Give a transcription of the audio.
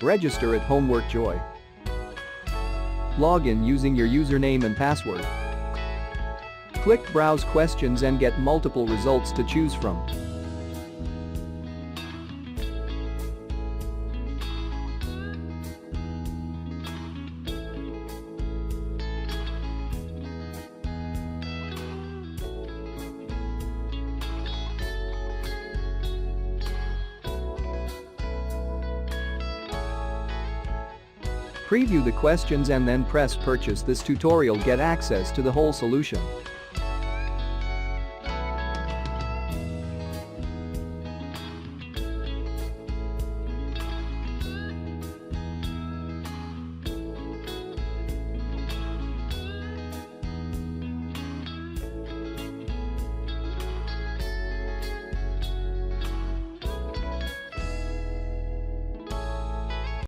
Register at Homework Joy. Log in using your username and password. Click Browse Questions and get multiple results to choose from. Preview the questions and then press Purchase. This tutorial get access to the whole solution.